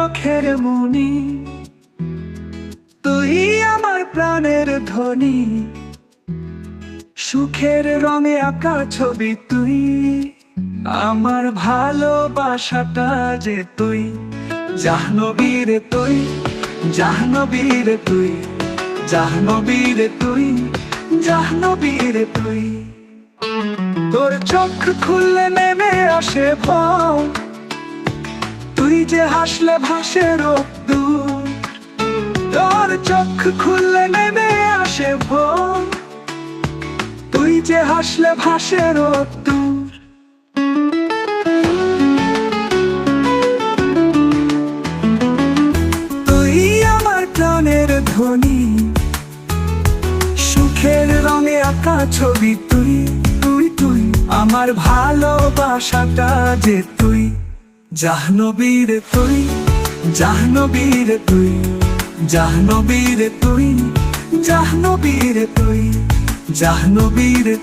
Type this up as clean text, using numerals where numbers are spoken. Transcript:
চোখের মনি, তুই আমার প্রাণের ধ্বনি। সুখের রঙে আঁকা ছবি তুই, আমার ভালোবাসাটা যে তুই। জাহ্নবী রে তুই, জাহ্নবী রে তুই, জাহ্নবী রে তুই, জাহ্নবী রে তুই। তোর চোখ খুললে নেমে আসে ভোর, তুই যে হাসলে ভাসে রোদ্দুর। তোর চোখ খুললে নেমে আসে ভোর, তুই যে হাসলে ভাসে রোদ্দুর। তুই আমার প্রাণের ধ্বনি, সুখের রঙে আঁকা ছবি তুই। তুই তুই আমার ভালোবাসাটা যে তুই। জাহ্নবী রে তুই, জাহ্নবী রে তুই, জাহ্নবী রে তুই, জাহ্নবী রে তুই, জাহ্নবী রে